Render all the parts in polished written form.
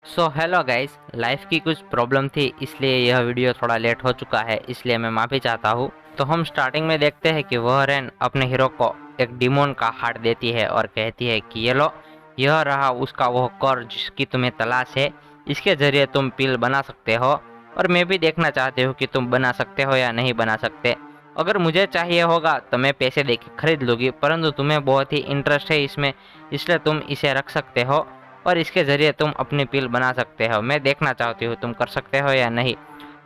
So hello guys, life की कुछ problem थी इसलिए यह वीडियो थोड़ा लेट हो चुका है, इसलिए मैं माफ़ी चाहता हूँ। तो हम स्टार्टिंग में देखते हैं कि वह रेन अपने हीरो को एक डिमोन का हार्ट देती है और कहती है कि ये लो, यह रहा उसका वह कोर जिसकी तुम्हें तलाश है। इसके ज़रिए तुम पिल बना सकते हो और मैं भी देखना चाहती हूँ कि तुम बना सकते हो या नहीं बना सकते। अगर मुझे चाहिए होगा तो मैं पैसे दे के खरीद लूँगी, परंतु तुम्हें बहुत ही इंटरेस्ट है इसमें, इसलिए तुम इसे रख सकते हो और इसके ज़रिए तुम अपनी पिल बना सकते हो। मैं देखना चाहती हूँ तुम कर सकते हो या नहीं।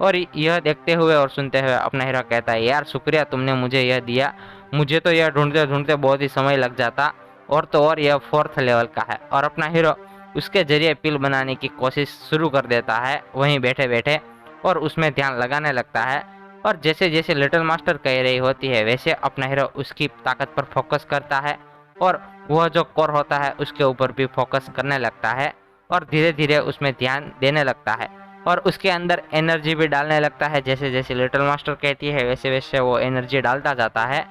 और यह देखते हुए और सुनते हुए अपना हीरो कहता है, यार शुक्रिया तुमने मुझे यह दिया, मुझे तो यह ढूंढते ढूंढते बहुत ही समय लग जाता। और तो और यह 4th लेवल का है। और अपना हीरो उसके ज़रिए पिल बनाने की कोशिश शुरू कर देता है वहीं बैठे बैठे, और उसमें ध्यान लगाने लगता है। और जैसे जैसे लिटिल मास्टर कह रही होती है वैसे अपना हीरो उसकी ताकत पर फोकस करता है और वह जो कोर होता है उसके ऊपर भी फोकस करने लगता है और धीरे धीरे उसमें ध्यान देने लगता है और उसके अंदर एनर्जी भी डालने लगता है। जैसे जैसे लिटिल मास्टर कहती है वैसे वैसे वो एनर्जी डालता जाता है।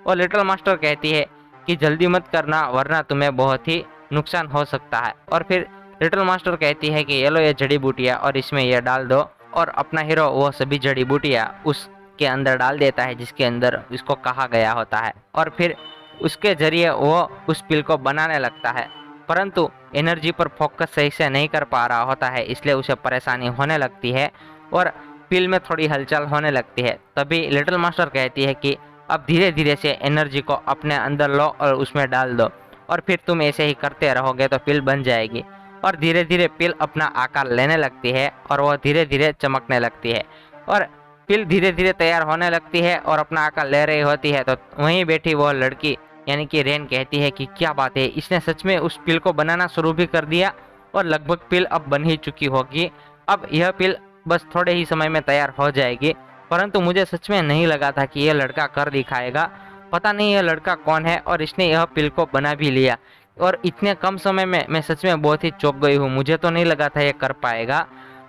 और लिटिल मास्टर कहती है कि जल्दी मत करना वरना तुम्हें बहुत ही नुकसान हो सकता है। और फिर लिटिल मास्टर कहती है कि ये लो ये जड़ी बूटियाँ और इसमें यह डाल दो। और अपना हीरो वह सभी जड़ी बूटियाँ उसके अंदर डाल देता है जिसके अंदर इसको कहा गया होता है। और फिर उसके ज़रिए वो उस पिल को बनाने लगता है, परंतु एनर्जी पर फोकस सही से नहीं कर पा रहा होता है, इसलिए उसे परेशानी होने लगती है और पिल में थोड़ी हलचल होने लगती है। तभी लिटिल मास्टर कहती है कि अब धीरे धीरे से एनर्जी को अपने अंदर लो और उसमें डाल दो, और फिर तुम ऐसे ही करते रहोगे तो पिल बन जाएगी। और धीरे धीरे पिल अपना आकार लेने लगती है और वह धीरे धीरे चमकने लगती है और पिल धीरे धीरे तैयार होने लगती है और अपना आकार ले रही होती है। तो वहीं बैठी वह लड़की यानी कि रेन कहती है कि क्या बात है, इसने सच में उस पिल को बनाना शुरू भी कर दिया और लगभग पिल अब बन ही चुकी होगी। अब यह पिल बस थोड़े ही समय में तैयार हो जाएगी, परंतु मुझे सच में नहीं लगा था कि यह लड़का कर दिखाएगा। पता नहीं यह लड़का कौन है और इसने यह पिल को बना भी लिया, और इतने कम समय में मैं सच में बहुत ही चौंक गई हूँ। मुझे तो नहीं लगा था ये कर पाएगा,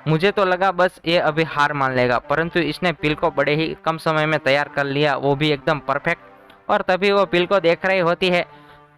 मुझे तो लगा बस ये अभी हार मान लेगा, परंतु इसने पिल को बड़े ही कम समय में तैयार कर लिया, वो भी एकदम परफेक्ट। और तभी वो पिल को देख रही होती है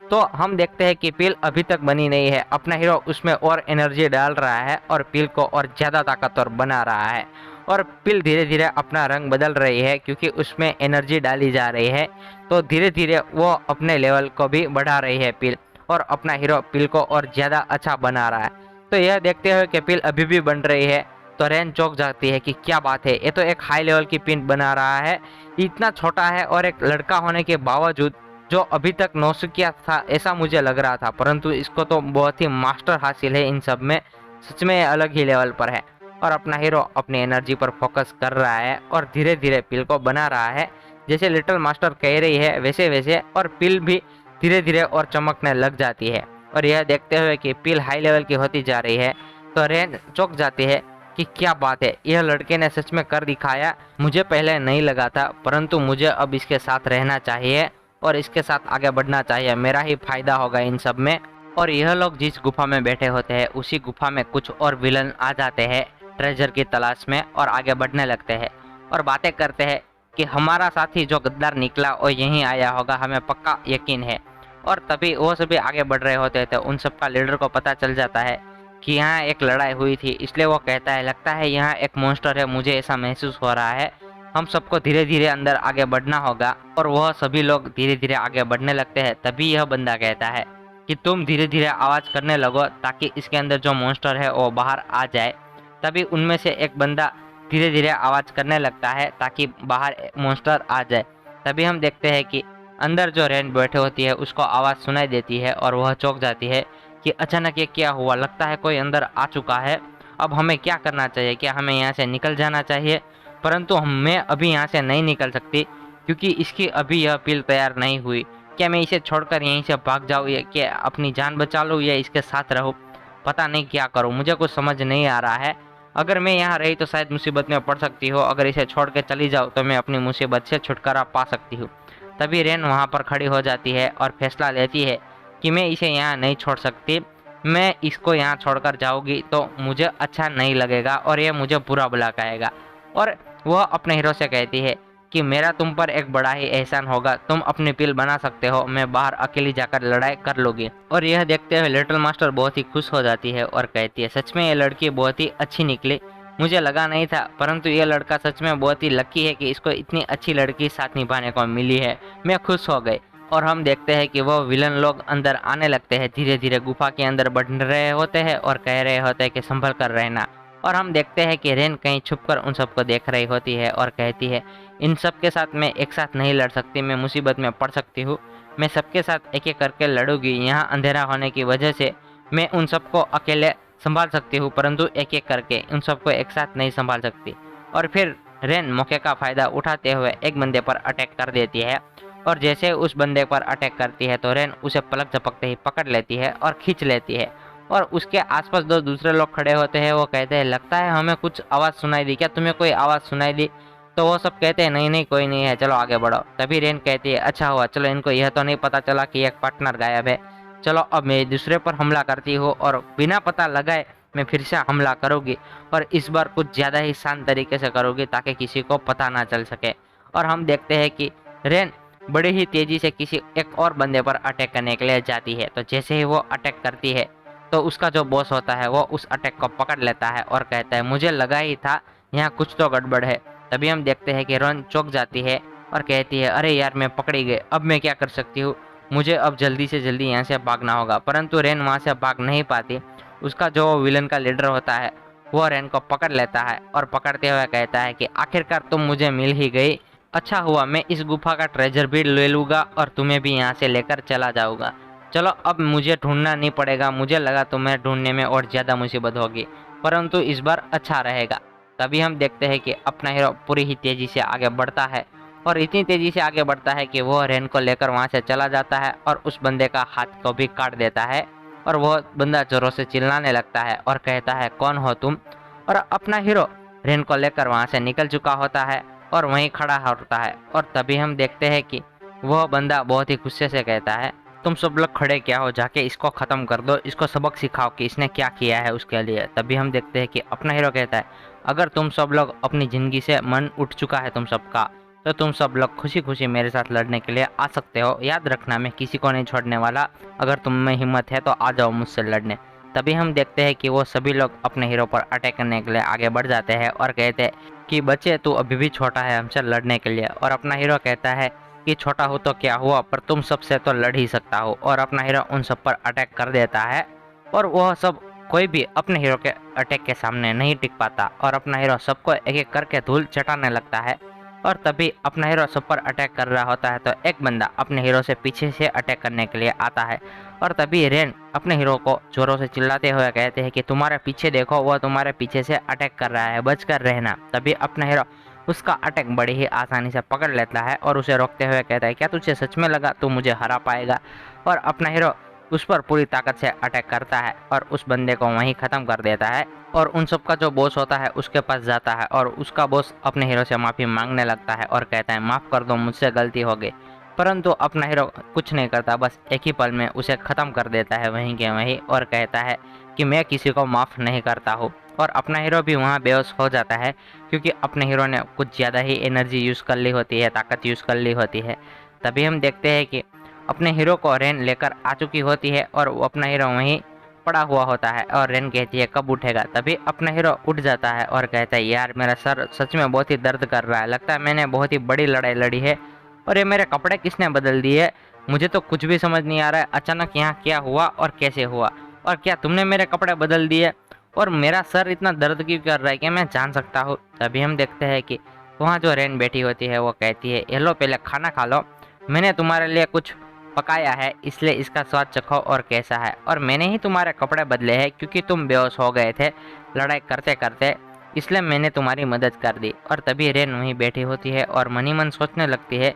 तो हम देखते हैं कि पिल अभी तक बनी नहीं है। अपना हीरो उसमें और एनर्जी डाल रहा है और पिल को और ज़्यादा ताकतवर बना रहा है। और पिल धीरे धीरे अपना रंग बदल रही है क्योंकि उसमें एनर्जी डाली जा रही है। तो धीरे धीरे वो अपने लेवल को भी बढ़ा रही है पिल, और अपना हीरो पिल को और ज़्यादा अच्छा बना रहा है। तो यह देखते हुए कि पिल अभी भी बन रही है तो रेन चौंक जाती है कि क्या बात है, ये तो एक हाई लेवल की पिन बना रहा है, इतना छोटा है और एक लड़का होने के बावजूद जो अभी तक नौसिखिया था ऐसा मुझे लग रहा था, परंतु इसको तो बहुत ही मास्टर हासिल है इन सब में, सच में अलग ही लेवल पर है। और अपना हीरो अपनी एनर्जी पर फोकस कर रहा है और धीरे धीरे पिल को बना रहा है जैसे लिटिल मास्टर कह रही है वैसे वैसे, और पिल भी धीरे धीरे और चमकने लग जाती है। और यह देखते हुए कि पिल हाई लेवल की होती जा रही है तो रेन चौंक जाती है कि क्या बात है, यह लड़के ने सच में कर दिखाया। मुझे पहले नहीं लगा था, परंतु मुझे अब इसके साथ रहना चाहिए और इसके साथ आगे बढ़ना चाहिए, मेरा ही फायदा होगा इन सब में। और यह लोग जिस गुफा में बैठे होते हैं उसी गुफा में कुछ और विलन आ जाते हैं ट्रेजर की तलाश में और आगे बढ़ने लगते हैं और बातें करते हैं कि हमारा साथी जो गद्दार निकला वो यहीं आया होगा, हमें पक्का यकीन है। और तभी वो सभी आगे बढ़ रहे होते थे, उन सबका लीडर को पता चल जाता है कि यहाँ एक लड़ाई हुई थी, इसलिए वो कहता है लगता है यहाँ एक मॉन्स्टर है, मुझे ऐसा महसूस हो रहा है, हम सबको धीरे धीरे अंदर आगे बढ़ना होगा। और वह सभी लोग धीरे धीरे आगे बढ़ने लगते हैं। तभी यह बंदा कहता है कि तुम धीरे धीरे आवाज़ करने लगो ताकि इसके अंदर जो मॉन्स्टर है वो बाहर आ जाए। तभी उनमें से एक बंदा धीरे धीरे आवाज़ करने लगता है ताकि बाहर मॉन्स्टर आ जाए। तभी हम देखते हैं कि अंदर जो रेन बैठे होती है उसको आवाज़ सुनाई देती है और वह चौंक जाती है कि अचानक ये क्या हुआ, लगता है कोई अंदर आ चुका है, अब हमें क्या करना चाहिए, क्या हमें यहाँ से निकल जाना चाहिए। परंतु मैं अभी यहाँ से नहीं निकल सकती क्योंकि इसकी अभी यह पिल तैयार नहीं हुई। क्या मैं इसे छोड़कर यहीं से भाग जाऊँ या क्या अपनी जान बचा लूँ या इसके साथ रहूँ, पता नहीं क्या करूँ, मुझे कुछ समझ नहीं आ रहा है। अगर मैं यहाँ रही तो शायद मुसीबत में पड़ सकती हो, अगर इसे छोड़ के चली जाऊँ तो मैं अपनी मुसीबत से छुटकारा पा सकती हूँ। तभी रेन वहाँ पर खड़ी हो जाती है और फैसला लेती है कि मैं इसे यहाँ नहीं छोड़ सकती, मैं इसको यहाँ छोड़कर जाऊँगी तो मुझे अच्छा नहीं लगेगा और ये मुझे बुरा भला कहेगा। और वह अपने हीरो से कहती है कि मेरा तुम पर एक बड़ा ही एहसान होगा, तुम अपनी पिल बना सकते हो, मैं बाहर अकेली जाकर लड़ाई कर लूंगी। और यह देखते हुए लिटिल मास्टर बहुत ही खुश हो जाती है और कहती है सच में ये लड़की बहुत ही अच्छी निकली, मुझे लगा नहीं था, परंतु ये लड़का सच में बहुत ही लकी है कि इसको इतनी अच्छी लड़की साथ निभाने को मिली है, मैं खुश हो गई। और हम देखते हैं कि वो विलन लोग अंदर आने लगते हैं, धीरे धीरे गुफा के अंदर बढ़ रहे होते हैं और कह रहे होते हैं कि संभल कर रहना। और हम देखते हैं कि रेन कहीं छुपकर उन सबको देख रही होती है और कहती है इन सब के साथ मैं एक साथ नहीं लड़ सकती, मैं मुसीबत में पड़ सकती हूँ, मैं सबके साथ एक एक करके लड़ूंगी, यहाँ अंधेरा होने की वजह से मैं उन सबको अकेले संभाल सकती हूँ, परंतु एक एक करके उन सबको एक साथ नहीं संभाल सकती। और फिर रेन मौके का फायदा उठाते हुए एक बंदे पर अटैक कर देती है, और जैसे उस बंदे पर अटैक करती है तो रेन उसे पलक झपकते ही पकड़ लेती है और खींच लेती है। और उसके आसपास दो दूसरे लोग खड़े होते हैं, वो कहते हैं लगता है हमें कुछ आवाज़ सुनाई दी, क्या तुम्हें कोई आवाज़ सुनाई दी? तो वो सब कहते हैं नहीं नहीं कोई नहीं है, चलो आगे बढ़ो। तभी रेन कहती है अच्छा हुआ, चलो इनको यह तो नहीं पता चला कि एक पार्टनर गायब है, चलो अब मैं दूसरे पर हमला करती हूँ और बिना पता लगाए मैं फिर से हमला करूँगी, और इस बार कुछ ज़्यादा ही शांत तरीके से करूँगी ताकि किसी को पता ना चल सके। और हम देखते हैं कि रेन बड़ी ही तेज़ी से किसी एक और बंदे पर अटैक करने के लिए जाती है, तो जैसे ही वो अटैक करती है तो उसका जो बॉस होता है वो उस अटैक को पकड़ लेता है और कहता है मुझे लगा ही था यहाँ कुछ तो गड़बड़ है। तभी हम देखते हैं कि रेन चौंक जाती है और कहती है अरे यार मैं पकड़ी गई, अब मैं क्या कर सकती हूँ, मुझे अब जल्दी से जल्दी यहाँ से भागना होगा। परंतु रेन वहाँ से भाग नहीं पाती, उसका जो विलन का लीडर होता है वो रेन को पकड़ लेता है और पकड़ते हुए कहता है कि आखिरकार तुम मुझे मिल ही गई, अच्छा हुआ, मैं इस गुफा का ट्रेजर भी ले लूँगा और तुम्हें भी यहाँ से लेकर चला जाऊँगा, चलो अब मुझे ढूंढना नहीं पड़ेगा, मुझे लगा तुम्हें ढूंढने में और ज़्यादा मुसीबत होगी, परंतु इस बार अच्छा रहेगा। तभी हम देखते हैं कि अपना हीरो पूरी ही तेज़ी से आगे बढ़ता है और इतनी तेज़ी से आगे बढ़ता है कि वो रेन को लेकर वहाँ से चला जाता है और उस बंदे का हाथ को भी काट देता है। और वो बंदा जोरों से चिल्लाने लगता है और कहता है कौन हो तुम, और अपना हीरो रेन को लेकर वहाँ से निकल चुका होता है और वहीं खड़ा होता है। और तभी हम देखते हैं कि वह बंदा बहुत ही गुस्से से कहता है तुम सब लोग खड़े क्या हो, जाके इसको ख़त्म कर दो, इसको सबक सिखाओ कि इसने क्या किया है उसके लिए। तभी हम देखते हैं कि अपना हीरो कहता है अगर तुम सब लोग अपनी ज़िंदगी से मन उठ चुका है तुम सबका, तो तुम सब लोग खुशी खुशी मेरे साथ लड़ने के लिए आ सकते हो, याद रखना मैं किसी को नहीं छोड़ने वाला, अगर तुम में हिम्मत है तो आ जाओ मुझसे लड़ने। तभी हम देखते हैं कि वो सभी लोग अपने हीरो पर अटैक करने के लिए आगे बढ़ जाते हैं और कहते हैं कि बच्चे तू अभी भी छोटा है हमसे लड़ने के लिए। और अपना हीरो कहता है कि छोटा हो तो क्या हुआ, पर तुम सबसे तो लड़ ही सकता हो। और अपना हीरो उन सब पर अटैक कर देता है और वह सब कोई भी अपने हीरो के अटैक के सामने नहीं टिक पाता और अपना हीरो सबको एक एक करके धूल चटाने लगता है। और तभी अपना हीरो सब पर अटैक कर रहा होता है तो एक बंदा अपने हीरो से पीछे से अटैक करने के लिए आता है और तभी रेन अपने हीरो को जोरों से चिल्लाते हुए कहते हैं कि तुम्हारे पीछे देखो, वो तुम्हारे पीछे से अटैक कर रहा है, बच कर रहना। तभी अपना हीरो उसका अटैक बड़ी ही आसानी से पकड़ लेता है और उसे रोकते हुए कहता है क्या तुझे सच में लगा तू मुझे हरा पाएगा। और अपना हीरो उस पर पूरी ताकत से अटैक करता है और उस बंदे को वहीं ख़त्म कर देता है और उन सब का जो बॉस होता है उसके पास जाता है और उसका बॉस अपने हीरो से माफ़ी मांगने लगता है और कहता है माफ़ कर दो, मुझसे गलती हो गई। परंतु अपना हीरो कुछ नहीं करता, बस एक ही पल में उसे ख़त्म कर देता है वहीं के वहीं और कहता है कि मैं किसी को माफ़ नहीं करता हूँ। और अपना हीरो भी वहाँ बेहोश हो जाता है क्योंकि अपने हीरो ने कुछ ज़्यादा ही एनर्जी यूज़ कर ली होती है, ताकत यूज़ कर ली होती है। तभी हम देखते हैं कि अपने हीरो को रेन लेकर आ चुकी होती है और वो अपना हीरो वहीं पड़ा हुआ होता है और रेन कहती है कब उठेगा। तभी अपना हीरो उठ जाता है और कहता है यार मेरा सर सच में बहुत ही दर्द कर रहा है, लगता है मैंने बहुत ही बड़ी लड़ाई लड़ी है और ये मेरे कपड़े किसने बदल दिए, मुझे तो कुछ भी समझ नहीं आ रहा है, अचानक यहाँ क्या हुआ और कैसे हुआ, और क्या तुमने मेरे कपड़े बदल दिए और मेरा सर इतना दर्द क्यों कर रहा है, क्या मैं जान सकता हूँ। तभी हम देखते हैं कि वहाँ जो रेन बैठी होती है वो कहती है ये लो पहले खाना खा लो, मैंने तुम्हारे लिए कुछ पकाया है इसलिए इसका स्वाद चखो और कैसा है, और मैंने ही तुम्हारे कपड़े बदले हैं क्योंकि तुम बेहोश हो गए थे लड़ाई करते करते, इसलिए मैंने तुम्हारी मदद कर दी। और तभी रेन वहीं बैठी होती है और मनी मन सोचने लगती है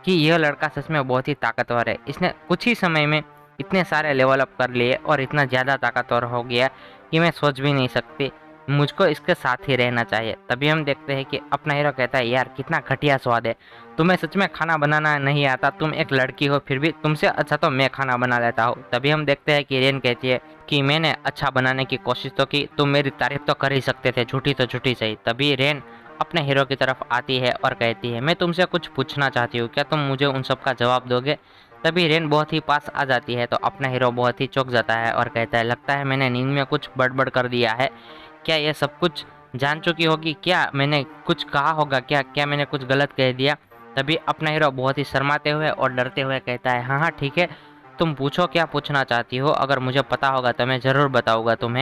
कि यह लड़का सच में बहुत ही ताकतवर है, इसने कुछ ही समय में इतने सारे लेवल अप कर लिए और इतना ज़्यादा ताकतवर हो गया कि मैं सोच भी नहीं सकती, मुझको इसके साथ ही रहना चाहिए। तभी हम देखते हैं कि अपना हीरो कहता है यार कितना घटिया स्वाद है, तुम्हें सच में खाना बनाना नहीं आता, तुम एक लड़की हो फिर भी तुमसे अच्छा तो मैं खाना बना लेता हूँ। तभी हम देखते हैं कि रेन कहती है कि मैंने अच्छा बनाने की कोशिश तो की, तुम मेरी तारीफ तो कर ही सकते थे, झूठी तो झूठी सही। तभी रेन अपने हीरो की तरफ आती है और कहती है, मैं तुमसे कुछ पूछना चाहती हूँ, क्या तुम मुझे उन सब का जवाब दोगे? तभी रेन बहुत ही पास आ जाती है तो अपना हीरो बहुत ही चौंक जाता है और कहता है, लगता है मैंने नींद में कुछ बड़बड़ कर दिया है। क्या ये सब कुछ जान चुकी होगी? क्या मैंने कुछ कहा होगा? क्या क्या मैंने कुछ गलत कह दिया? तभी अपना हीरो बहुत ही शर्माते हुए और डरते हुए कहता है, हाँ हाँ ठीक है, तुम पूछो क्या पूछना चाहती हो, अगर मुझे पता होगा तो मैं ज़रूर बताऊंगा तुम्हें।